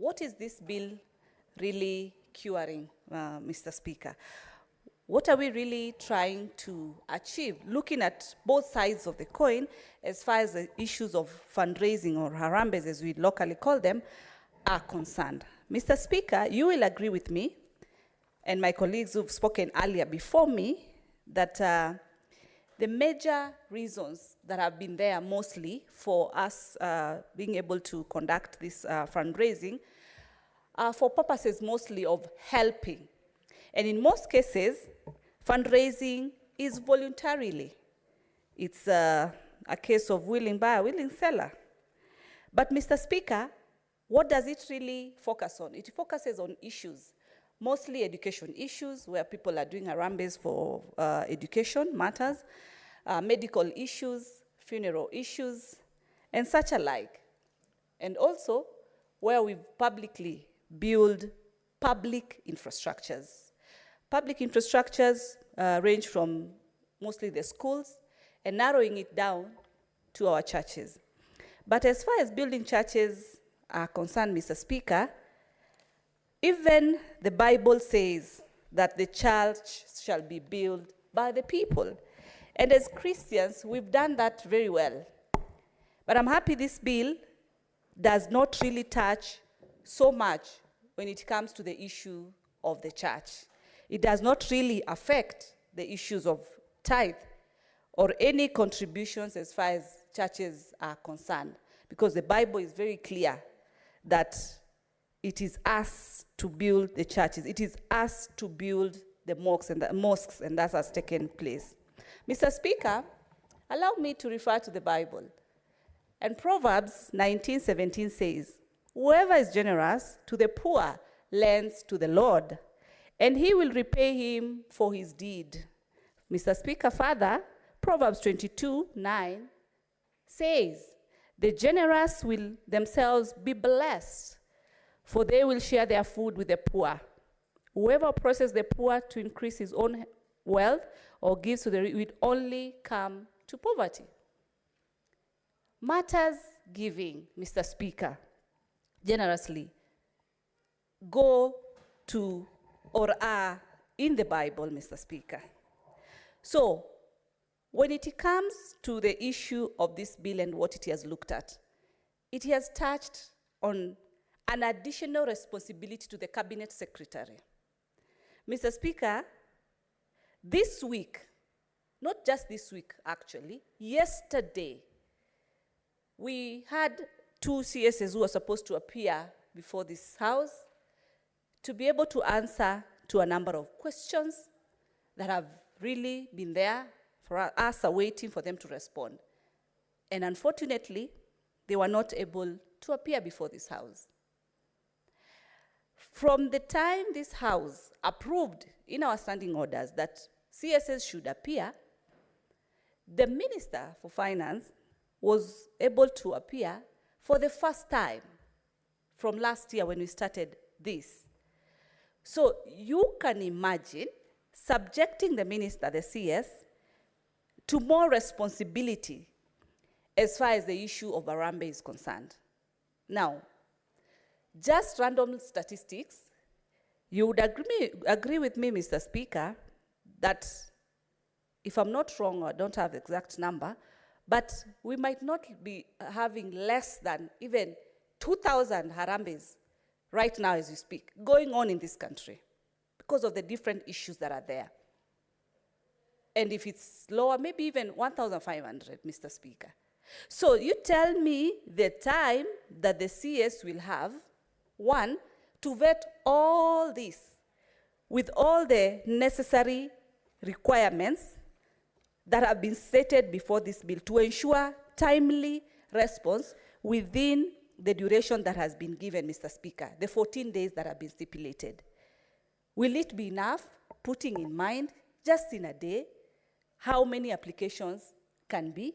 what is this bill really curing, Mr. Speaker? What are we really trying to achieve, looking at both sides of the coin as far as the issues of fundraising, or Harambees as we locally call them, are concerned? Mr. Speaker, you will agree with me, and my colleagues who've spoken earlier before me, that the major reasons that have been there mostly for us being able to conduct this fundraising are for purposes mostly of helping. And in most cases, fundraising is voluntarily. It's a case of willing buyer, willing seller. But Mr. Speaker, what does it really focus on? It focuses on issues, mostly education issues, where people are doing Harambees for education matters, medical issues, funeral issues, and such alike. And also, where we publicly build public infrastructures. Public infrastructures range from mostly the schools and narrowing it down to our churches. But as far as building churches are concerned, Mr. Speaker, even the Bible says that the church shall be built by the people. And as Christians, we've done that very well. But I'm happy this bill does not really touch so much when it comes to the issue of the church. It does not really affect the issues of tithe or any contributions as far as churches are concerned, because the Bible is very clear that it is us to build the churches. It is us to build the mosques, and that has taken place. Mr. Speaker, allow me to refer to the Bible. And Proverbs 19:17 says, "Whoever is generous to the poor lends to the Lord, and he will repay him for his deed." Mr. Speaker, further, Proverbs 22:9 says, "The generous will themselves be blessed, for they will share their food with the poor. Whoever oppresses the poor to increase his own wealth or gives to the rich will only come to poverty." Matters giving, Mr. Speaker, generously, go to or are in the Bible, Mr. Speaker. So, when it comes to the issue of this bill and what it has looked at, it has touched on an additional responsibility to the Cabinet Secretary. Mr. Speaker, this week, not just this week actually, yesterday, we had two CSs who were supposed to appear before this House to be able to answer to a number of questions that have really been there for us, are waiting for them to respond. And unfortunately, they were not able to appear before this House. From the time this House approved in our standing orders that CSS should appear, the Minister for Finance was able to appear for the first time from last year when we started this. So you can imagine subjecting the minister, the CS, to more responsibility as far as the issue of Harambee is concerned. Now, just random statistics, you would agree with me, Mr. Speaker, that if I'm not wrong, or I don't have the exact number, but we might not be having less than even 2,000 Harambees right now as we speak, going on in this country because of the different issues that are there. And if it's lower, maybe even 1,500, Mr. Speaker. So you tell me the time that the CS will have, one, to vet all this with all the necessary requirements that have been stated before this bill to ensure timely response within the duration that has been given, Mr. Speaker, the 14 days that have been stipulated. Will it be enough, putting in mind, just in a day, how many applications can be?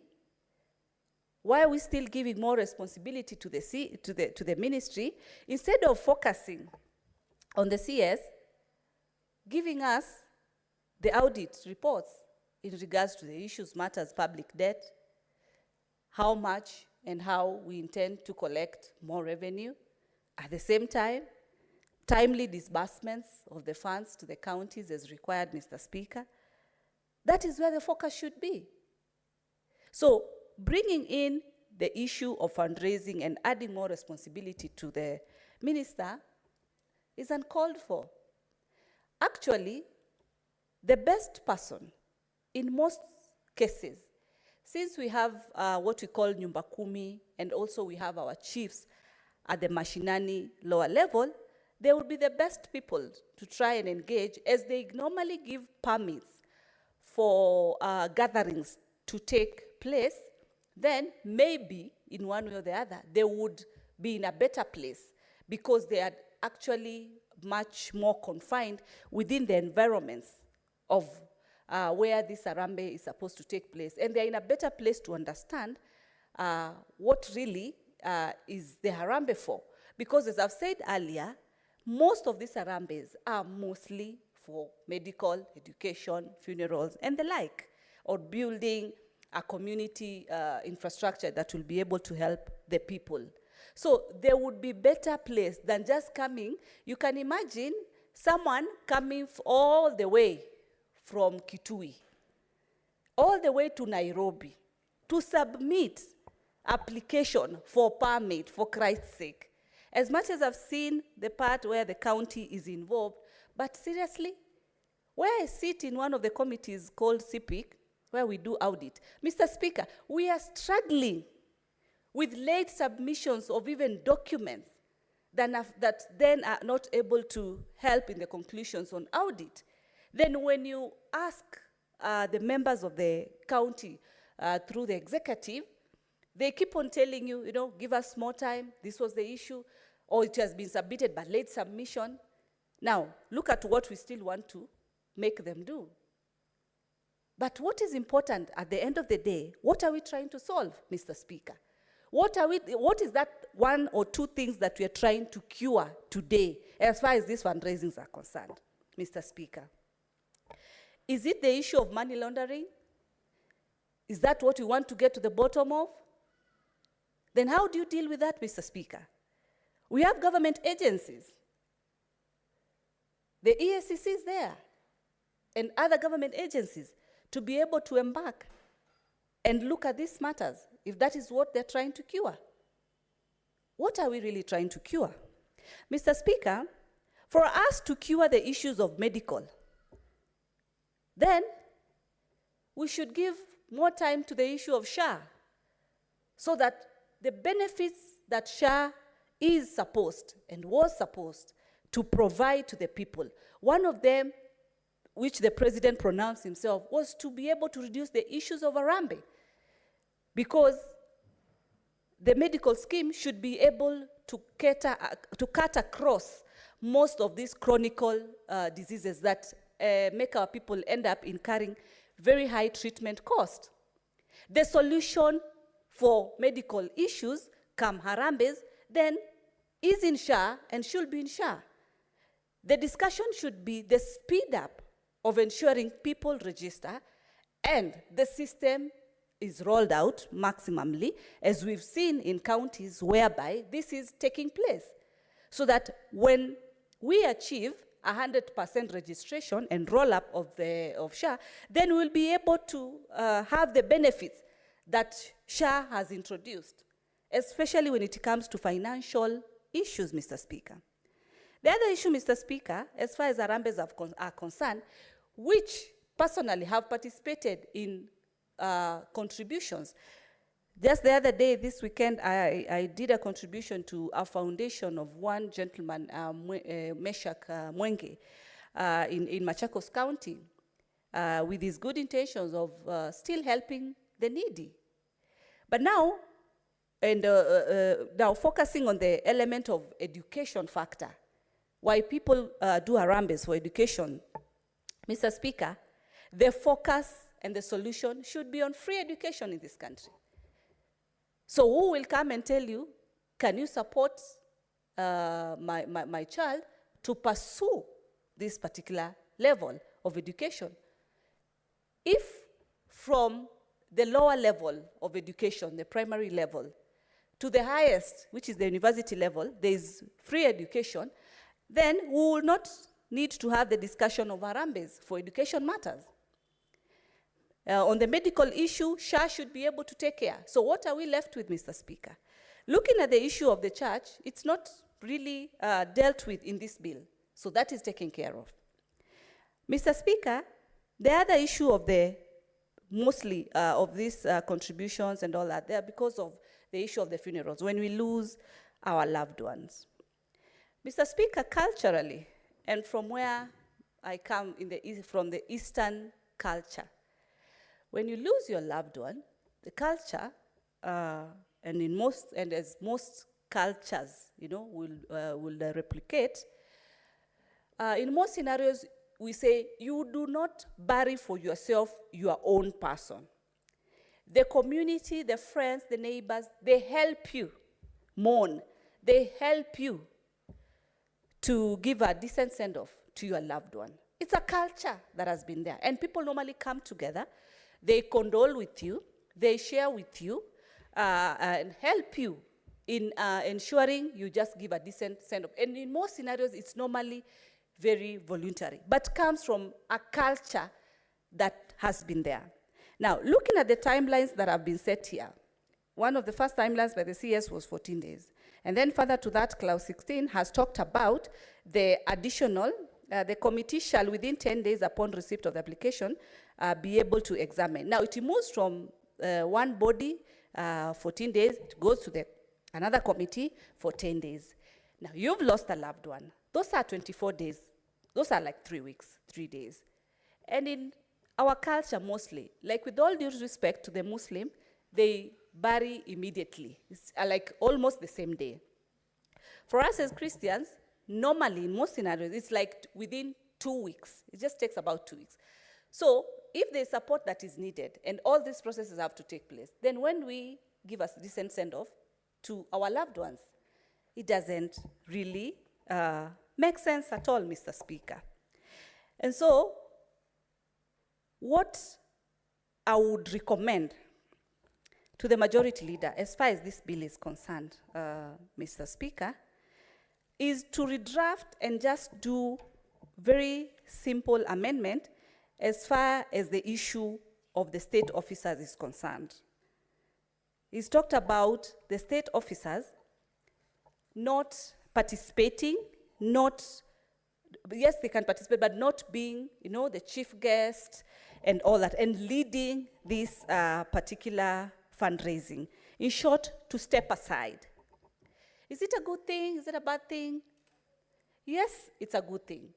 Why are we still giving more responsibility to the ministry instead of focusing on the CS, giving us the audit reports in regards to the issues, matters, public debt, how much and how we intend to collect more revenue, At the same time, timely disbursements of the funds to the counties as required, Mr. Speaker. That is where the focus should be. So bringing in the issue of fundraising and adding more responsibility to the minister is uncalled for. Actually, the best person in most cases, since we have what we call Nyumba Kumi, and also we have our chiefs at the mashinani lower level, they would be the best people to try and engage, as they normally give permits for gatherings to take place. Then maybe in one way or the other, they would be in a better place, because they are actually much more confined within the environments of where this Harambee is supposed to take place. And they're in a better place to understand what really is the Harambee for. Because as I've said earlier, most of these Harambees are mostly for medical, education, funerals, and the like, or building a community infrastructure that will be able to help the people. So there would be better place than just coming. You can imagine someone coming all the way from Kitui, all the way to Nairobi, to submit application for permit, for Christ's sake. As much as I've seen the part where the county is involved, but seriously, where I sit in one of the committees called CPIC, where we do audit, Mr. Speaker, we are struggling with late submissions of even documents that then are not able to help in the conclusions on audit. Then when you ask the members of the county through the executive, they keep on telling you, give us more time, this was the issue, or it has been submitted but late submission. Now, look at what we still want to make them do. But what is important at the end of the day, what are we trying to solve, Mr. Speaker? What is that one or two things that we are trying to cure today, as far as these fundraisings are concerned, Mr. Speaker? Is it the issue of money laundering? Is that what we want to get to the bottom of? Then how do you deal with that, Mr. Speaker? We have government agencies. The EACC is there, and other government agencies, to be able to embark and look at these matters, if that is what they're trying to cure. What are we really trying to cure? Mr. Speaker, for us to cure the issues of medical, then we should give more time to the issue of SHA, so that the benefits that SHA is supposed and was supposed to provide to the people, one of them, which the president pronounced himself, was to be able to reduce the issues of Harambee, because the medical scheme should be able to cut across most of these chronic diseases that make our people end up incurring very high treatment costs. The solution for medical issues, come Harambees, then is in SHA and should be in SHA. The discussion should be the speed up of ensuring people register, and the system is rolled out maximally, as we've seen in counties whereby this is taking place, so that when we achieve 100% registration and roll-up of SHA, then we'll be able to have the benefits that SHA has introduced, especially when it comes to financial issues, Mr. Speaker. The other issue, Mr. Speaker, as far as Harambees are concerned, which personally have participated in contributions. Just the other day, this weekend, I did a contribution to a foundation of one gentleman, Meshak Mwenge, in Machakos County, with his good intentions of still helping the needy. But now, now focusing on the element of education factor, why people do Harambees for education, Mr. Speaker, the focus and the solution should be on free education in this country. So who will come and tell you, can you support my child to pursue this particular level of education? If from the lower level of education, the primary level, to the highest, which is the university level, there is free education, then we will not need to have the discussion of Harambees for education matters. On the medical issue, SHA should be able to take care. So what are we left with, Mr. Speaker? Looking at the issue of the church, it's not really dealt with in this bill. So that is taken care of. Mr. Speaker, the other issue of the mostly of these contributions and all that, they are because of the issue of the funerals, when we lose our loved ones. Mr. Speaker, culturally, and from where I come from the Eastern culture, when you lose your loved one, the culture, and as most cultures, will replicate, in most scenarios, we say, you do not bury for yourself your own person. The community, the friends, the neighbors, they help you mourn. They help you to give a decent send-off to your loved one. It's a culture that has been there. And people normally come together. They condole with you. They share with you and help you in ensuring you just give a decent send-off. And in most scenarios, it's normally very voluntary, but comes from a culture that has been there. Now, looking at the timelines that have been set here, one of the first timelines by the CS was 14 days. And then further to that, Clause 16 has talked about the additional, the committee shall within 10 days upon receipt of the application be able to examine. Now, it moves from one body, 14 days, it goes to another committee for 10 days. Now, you've lost a loved one. Those are 24 days. Those are like 3 weeks, 3 days. And in our culture mostly, like with all due respect to the Muslim, they bury immediately. It's like almost the same day. For us as Christians, normally in most scenarios, it's like within 2 weeks. It just takes about 2 weeks. So if there's support that is needed and all these processes have to take place, then when we give a decent send-off to our loved ones, it doesn't really make sense at all, Mr. Speaker. And so what I would recommend to the majority leader, as far as this bill is concerned, Mr. Speaker, is to redraft and just do very simple amendment as far as the issue of the state officers is concerned. He's talked about the state officers not participating, yes, they can participate, but not being, the chief guest and all that, and leading this particular fundraising. In short, to step aside. Is it a good thing? Is it a bad thing? Yes, it's a good thing.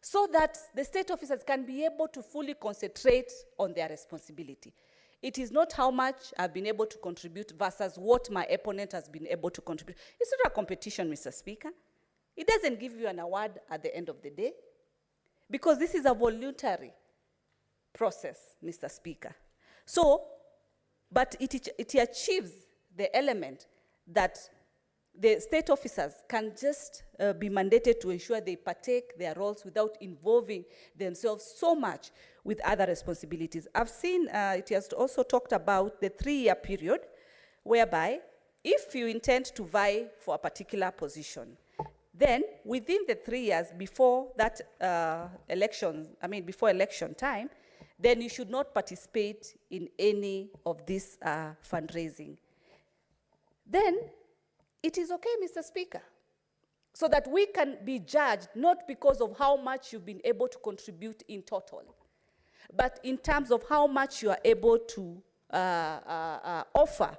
So that the state officers can be able to fully concentrate on their responsibility. It is not how much I've been able to contribute versus what my opponent has been able to contribute. It's not a competition, Mr. Speaker. It doesn't give you an award at the end of the day, because this is a voluntary process, Mr. Speaker. So, but it achieves the element that the state officers can just be mandated to ensure they partake their roles without involving themselves so much with other responsibilities. I've seen it has also talked about the 3-year period, whereby if you intend to vie for a particular position, then within the 3 years before that before election time, then you should not participate in any of this fundraising. Then it is okay, Mr. Speaker, so that we can be judged not because of how much you've been able to contribute in total, but in terms of how much you are able to offer,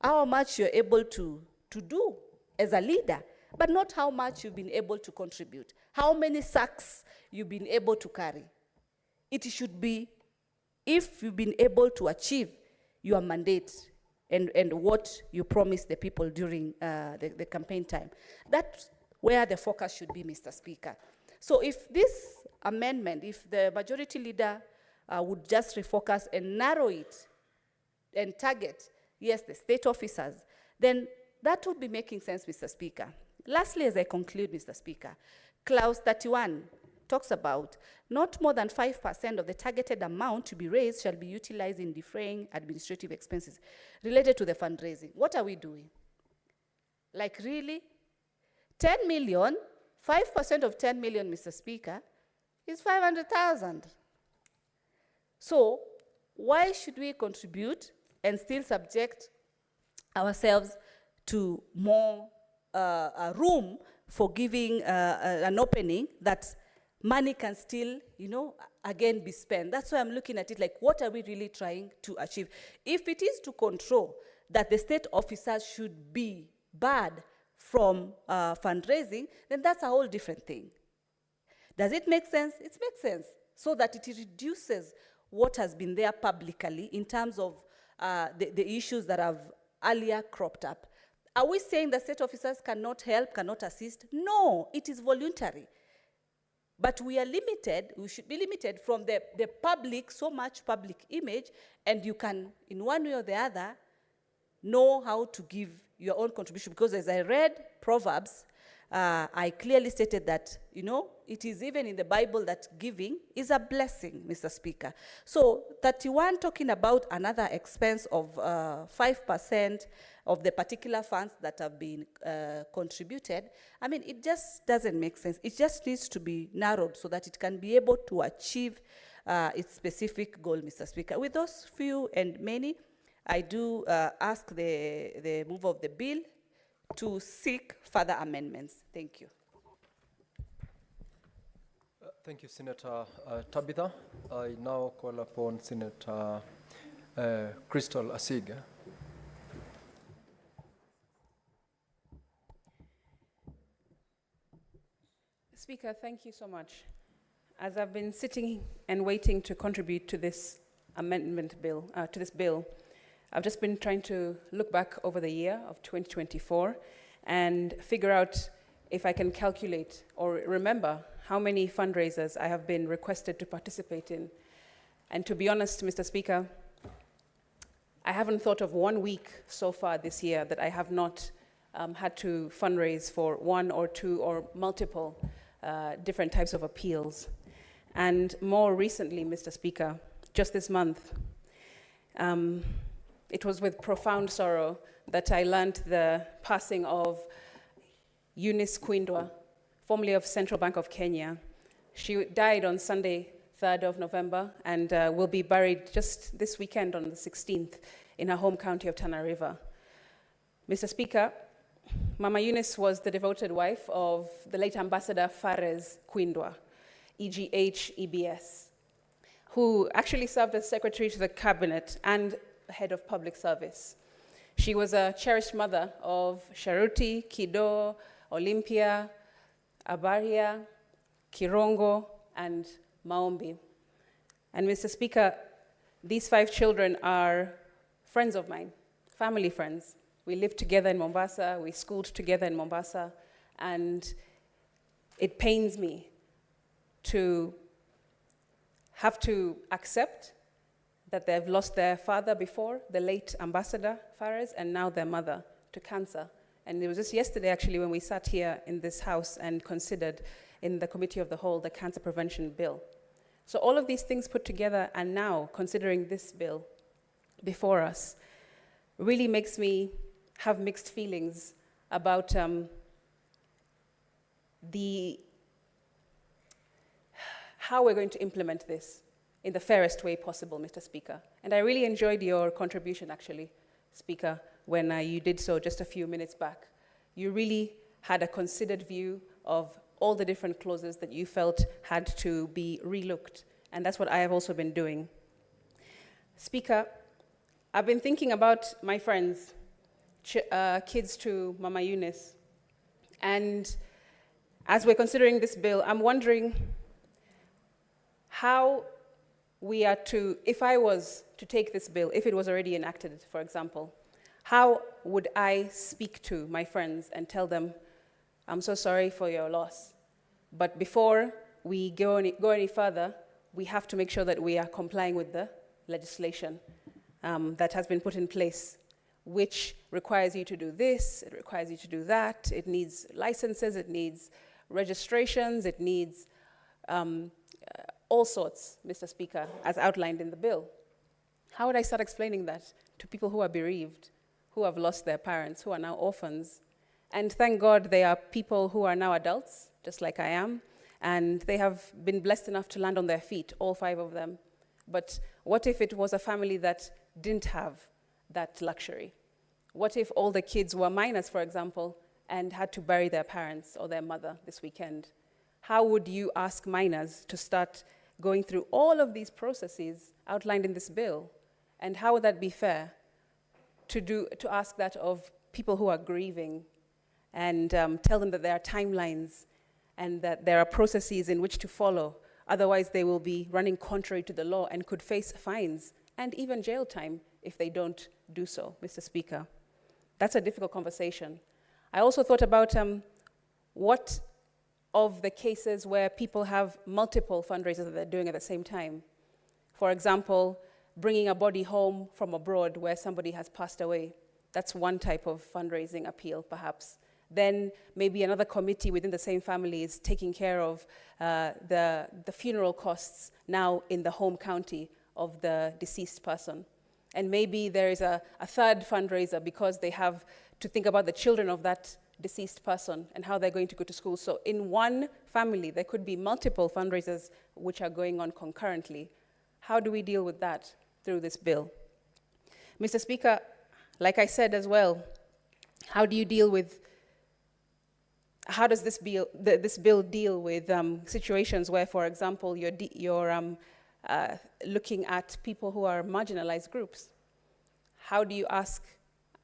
how much you're able to do as a leader, but not how much you've been able to contribute, how many sacks you've been able to carry. It should be if you've been able to achieve your mandate and what you promised the people during the campaign time. That's where the focus should be, Mr. Speaker. So if this amendment, if the majority leader would just refocus and narrow it and target, yes, the state officers, then that would be making sense, Mr. Speaker. Lastly, as I conclude, Mr. Speaker, Clause 31 talks about not more than 5% of the targeted amount to be raised shall be utilized in defraying administrative expenses related to the fundraising. What are we doing? Like, really? 10 million, 5% of 10 million, Mr. Speaker, is 500,000. So why should we contribute and still subject ourselves to more room for giving an opening that money can still, again be spent? That's why I'm looking at it like, what are we really trying to achieve? If it is to control that the state officers should be barred from fundraising, then that's a whole different thing. Does it make sense? It makes sense, so that it reduces what has been there publicly in terms of the issues that have earlier cropped up. Are we saying that state officers cannot help, cannot assist? No, it is voluntary. But we are limited, we should be limited from the public, so much public image, and you can, in one way or the other, know how to give your own contribution. Because as I read Proverbs, I clearly stated that, it is even in the Bible that giving is a blessing, Mr. Speaker. So 31 talking about another expense of 5% of the particular funds that have been contributed, I mean, it just doesn't make sense. It just needs to be narrowed so that it can be able to achieve its specific goal, Mr. Speaker. With those few and many, I do ask the move of the bill to seek further amendments. Thank you. Thank you, Senator Tabitha. I now call upon Senator Crystal Asiga. Speaker, thank you so much. As I've been sitting and waiting to contribute to this amendment bill, I've just been trying to look back over the year of 2024 and figure out if I can calculate or remember how many fundraisers I have been requested to participate in. And to be honest, Mr. Speaker, I haven't thought of 1 week so far this year that I have not had to fundraise for one or two or multiple different types of appeals. And more recently, Mr. Speaker, just this month, it was with profound sorrow that I learned the passing of Eunice Kwindwa, formerly of Central Bank of Kenya. She died on Sunday, 3rd of November, and will be buried just this weekend on the 16th in her home county of Tana River. Mr. Speaker, Mama Eunice was the devoted wife of the late Ambassador Fares Kwindwa, EGH, EBS, who actually served as Secretary to the Cabinet and Head of Public Service. She was a cherished mother of Sharuti, Kido, Olympia, Abaria, Kirongo, and Maombi. And Mr. Speaker, these 5 children are friends of mine, family friends. We lived together in Mombasa, we schooled together in Mombasa, and it pains me to have to accept that they've lost their father before, the late Ambassador Fares, and now their mother to cancer. And it was just yesterday, actually, when we sat here in this house and considered in the Committee of the Whole the Cancer Prevention Bill. So all of these things put together, and now considering this bill before us, really makes me have mixed feelings about how we're going to implement this in the fairest way possible, Mr. Speaker. And I really enjoyed your contribution, actually, Speaker, when you did so just a few minutes back. You really had a considered view of all the different clauses that you felt had to be relooked. And that's what I have also been doing. Speaker, I've been thinking about my friends, kids to Mama Eunice. And as we're considering this bill, I'm wondering how we are to, if I was to take this bill, if it was already enacted, for example, how would I speak to my friends and tell them, I'm so sorry for your loss, but before we go any further, we have to make sure that we are complying with the legislation that has been put in place, which requires you to do this, it requires you to do that, it needs licenses, it needs registrations, it needs all sorts, Mr. Speaker, as outlined in the bill. How would I start explaining that to people who are bereaved, who have lost their parents, who are now orphans? And thank God they are people who are now adults, just like I am, and they have been blessed enough to land on their feet, all 5 of them. But what if it was a family that didn't have that luxury? What if all the kids were minors, for example, and had to bury their parents or their mother this weekend? How would you ask minors to start going through all of these processes outlined in this bill? And how would that be fair to ask that of people who are grieving and tell them that there are timelines and that there are processes in which to follow? Otherwise, they will be running contrary to the law and could face fines and even jail time if they don't do so, Mr. Speaker. That's a difficult conversation. I also thought about what of the cases where people have multiple fundraisers that they're doing at the same time. For example, bringing a body home from abroad where somebody has passed away. That's one type of fundraising appeal, perhaps. Then maybe another committee within the same family is taking care of the funeral costs now in the home county of the deceased person. And maybe there is a third fundraiser because they have to think about the children of that deceased person and how they're going to go to school. So in one family, there could be multiple fundraisers which are going on concurrently. How do we deal with that through this bill? Mr. Speaker, like I said as well, how do you deal with how does this bill deal with situations where, for example, you're looking at people who are marginalized groups? How do you ask,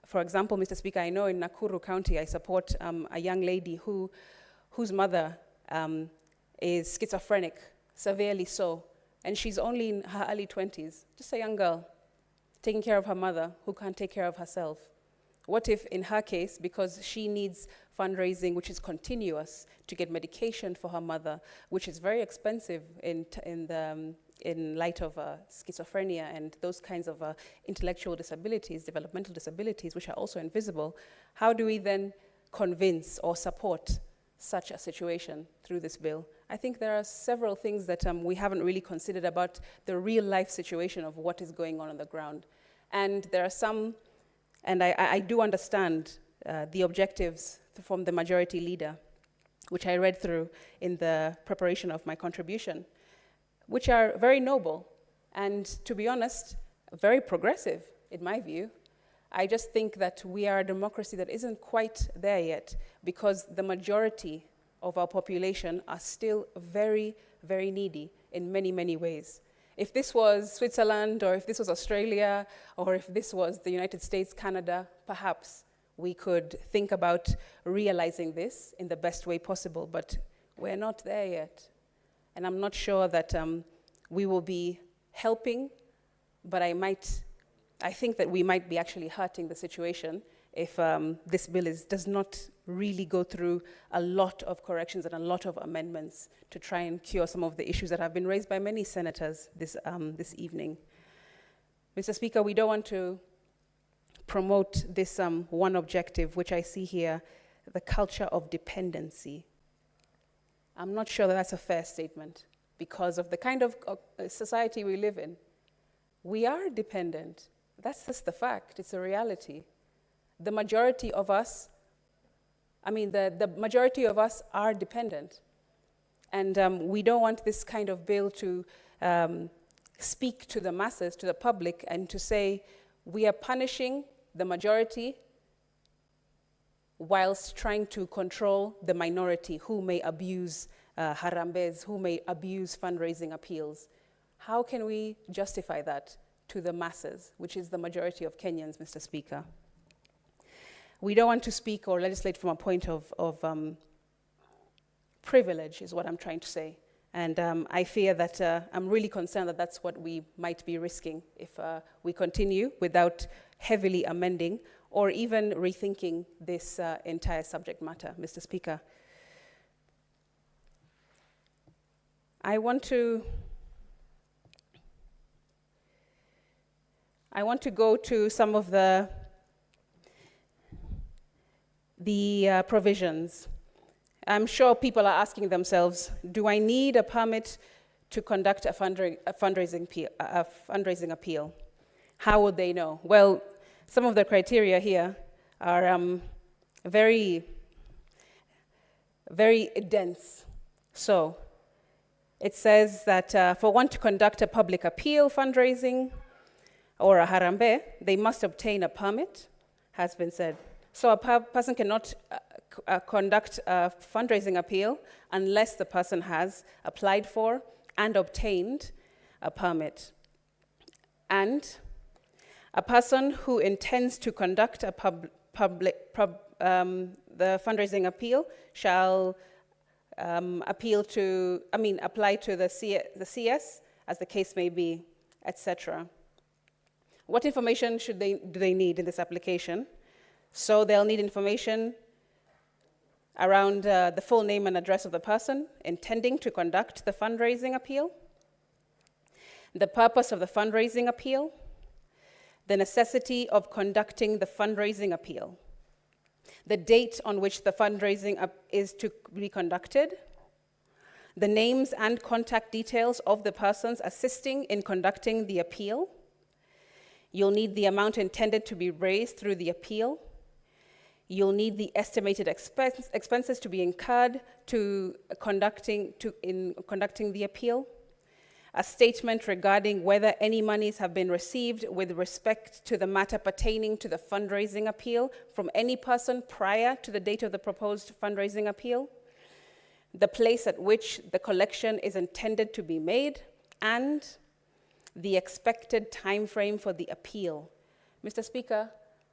for example, Mr. Speaker, I know in Nakuru County I support a young lady whose mother is schizophrenic, severely so, and she's only in her early 20s, just a young girl, taking care of her mother who can't take care of herself. What if in her case, because she needs fundraising which is continuous to get medication for her mother, which is very expensive in light of schizophrenia and those kinds of intellectual disabilities, developmental disabilities, which are also invisible, how do we then convince or support such a situation through this bill? I think there are several things that we haven't really considered about the real life situation of what is going on the ground. And there are some, and I do understand the objectives from the majority leader, which I read through in the preparation of my contribution, which are very noble and, to be honest, very progressive, in my view. I just think that we are a democracy that isn't quite there yet because the majority of our population are still very, very needy in many, many ways. If this was Switzerland, or if this was Australia, or if this was the United States, Canada, perhaps we could think about realizing this in the best way possible, but we're not there yet. And I'm not sure that we will be helping, but I think that we might be actually hurting the situation if this bill does not really go through a lot of corrections and a lot of amendments to try and cure some of the issues that have been raised by many senators this evening. Mr. Speaker, we don't want to promote this one objective, which I see here, the culture of dependency. I'm not sure that that's a fair statement because of the kind of society we live in. We are dependent. That's just the fact. It's a reality. The majority of us, the majority of us are dependent. And we don't want this kind of bill to speak to the masses, to the public, and to say we are punishing the majority whilst trying to control the minority who may abuse Harambees, who may abuse fundraising appeals. How can we justify that to the masses, which is the majority of Kenyans, Mr. Speaker? We don't want to speak or legislate from a point of privilege, is what I'm trying to say. And I fear that I'm really concerned that that's what we might be risking if we continue without heavily amending or even rethinking this entire subject matter, Mr. Speaker. I want to go to some of the provisions I'm sure people are asking themselves, do I need a permit to conduct a fundraising appeal? How would they know? Well, some of the criteria here are very, very dense. So it says that for one to conduct a public appeal fundraising or a Harambee, they must obtain a permit, has been said. So a person cannot conduct a fundraising appeal unless the person has applied for and obtained a permit. And a person who intends to conduct a the fundraising appeal shall apply to the CS, as the case may be, etc. What information do they need in this application? So they'll need information around the full name and address of the person intending to conduct the fundraising appeal, the purpose of the fundraising appeal, the necessity of conducting the fundraising appeal, the date on which the fundraising is to be conducted, the names and contact details of the persons assisting in conducting the appeal. You'll need the amount intended to be raised through the appeal. You'll need the estimated expenses to be incurred in conducting the appeal, a statement regarding whether any monies have been received with respect to the matter pertaining to the fundraising appeal from any person prior to the date of the proposed fundraising appeal, the place at which the collection is intended to be made, and the expected time frame for the appeal. Mr. Speaker,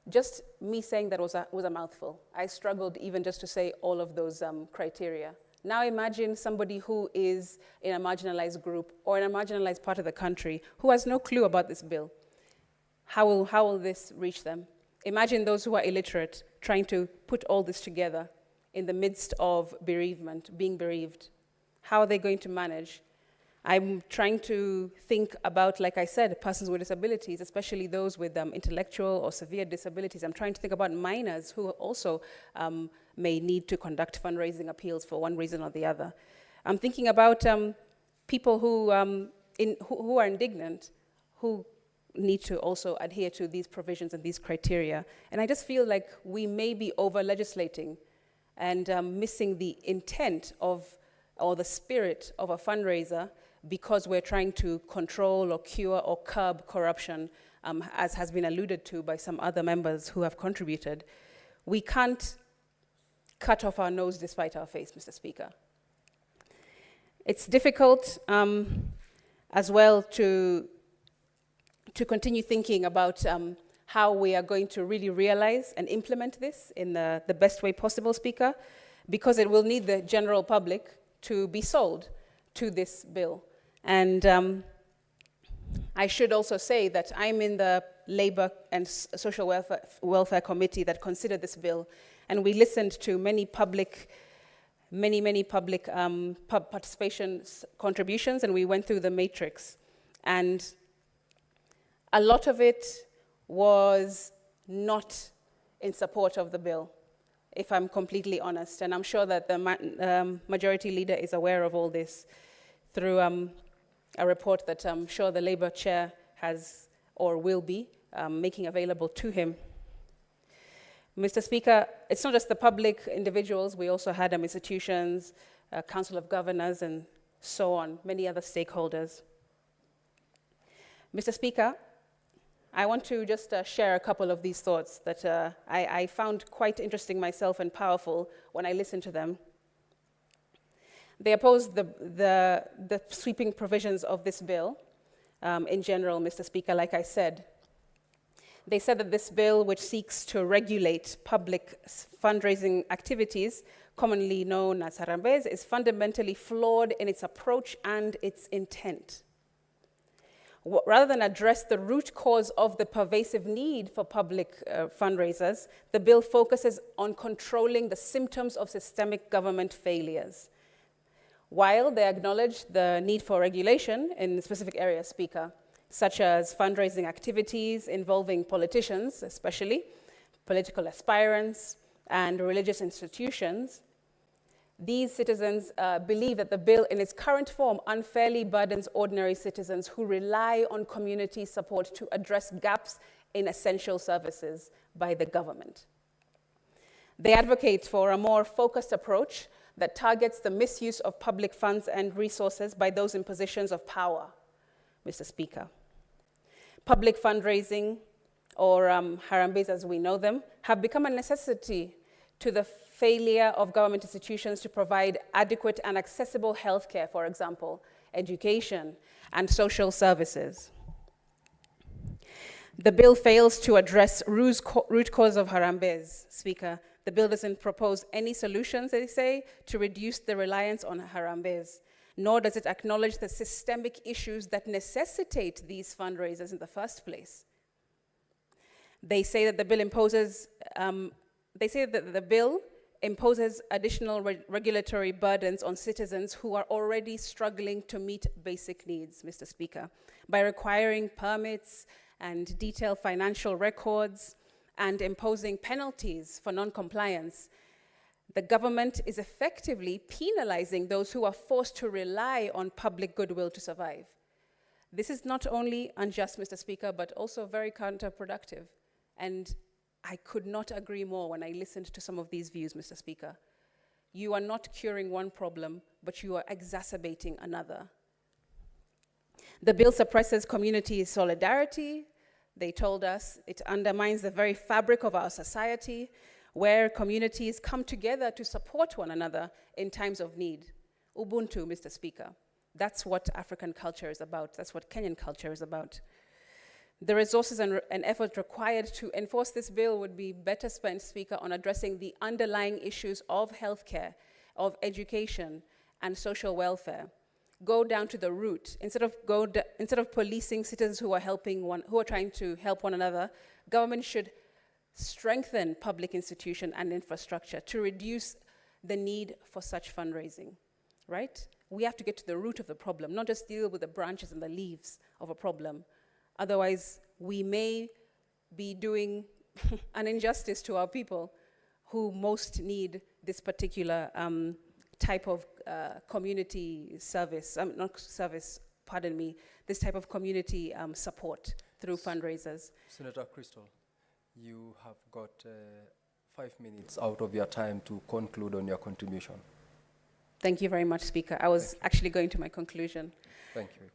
just me saying that was a mouthful. I struggled even just to say all of those criteria. Now imagine somebody who is in a marginalized group or in a marginalized part of the country who has no clue about this bill. How will this reach them? Imagine those who are illiterate trying to put all this together in the midst of bereavement, being bereaved. How are they going to manage? I'm trying to think about, like I said, persons with disabilities, especially those with intellectual or severe disabilities. I'm trying to think about minors who also may need to conduct fundraising appeals for one reason or the other. I'm thinking about people who are indignant, who need to also adhere to these provisions and these criteria. And I just feel like we may be over-legislating and missing the intent of, or the spirit of a fundraiser, because we're trying to control or cure or curb corruption, as has been alluded to by some other members who have contributed. We can't cut off our nose despite our face, Mr. Speaker. It's difficult as well to continue thinking about how we are going to really realize and implement this in the best way possible, Speaker, because it will need the general public to be sold to this bill. And I should also say that I'm in the Labor and Social Welfare Committee that considered this bill, and we listened to many public participation contributions, and we went through the matrix. And a lot of it was not in support of the bill, if I'm completely honest. And I'm sure that the majority leader is aware of all this through a report that I'm sure the Labour chair has or will be making available to him. Mr. Speaker, it's not just the public individuals, we also had institutions, Council of Governors, and so on, many other stakeholders. Mr. Speaker, I want to just share a couple of these thoughts that I found quite interesting myself and powerful when I listened to them. They opposed the sweeping provisions of this bill in general, Mr. Speaker, like I said. They said that this bill, which seeks to regulate public fundraising activities, commonly known as Harambees, is fundamentally flawed in its approach and its intent. Rather than address the root cause of the pervasive need for public fundraisers, the bill focuses on controlling the symptoms of systemic government failures. While they acknowledge the need for regulation in specific areas, Speaker, such as fundraising activities involving politicians, especially political aspirants and religious institutions, These citizens believe that the bill in its current form unfairly burdens ordinary citizens who rely on community support to address gaps in essential services by the government. They advocate for a more focused approach that targets the misuse of public funds and resources by those in positions of power, Mr. Speaker. Public fundraising, or Harambees as we know them, have become a necessity to the failure of government institutions to provide adequate and accessible healthcare, for example, education, and social services. The bill fails to address root cause of Harambees, Speaker. The bill doesn't propose any solutions, they say, to reduce the reliance on Harambees, nor does it acknowledge the systemic issues that necessitate these fundraisers in the first place. They say that the bill imposes additional regulatory burdens on citizens who are already struggling to meet basic needs, Mr. Speaker, by requiring permits and detailed financial records and imposing penalties for non-compliance. The government is effectively penalizing those who are forced to rely on public goodwill to survive. This is not only unjust, Mr. Speaker, but also very counterproductive. And I could not agree more when I listened to some of these views, Mr. Speaker. You are not curing one problem, but you are exacerbating another. The bill suppresses community solidarity. They told us it undermines the very fabric of our society, where communities come together to support one another in times of need. Ubuntu, Mr. Speaker. That's what African culture is about. That's what Kenyan culture is about. The resources and effort required to enforce this bill would be better spent, Speaker, on addressing the underlying issues of healthcare, of education, and social welfare. Go down to the root. Instead of policing citizens who are trying to help one another, government should strengthen public institution and infrastructure to reduce the need for such fundraising, right? We have to get to the root of the problem, not just deal with the branches and the leaves of a problem. Otherwise, we may be doing an injustice to our people who most need this particular type of community service, this type of community support through fundraisers. Senator Crystal, you have got 5 minutes out of your time to conclude on your contribution. Thank you very much, Speaker. I was actually going to my conclusion. Thank you.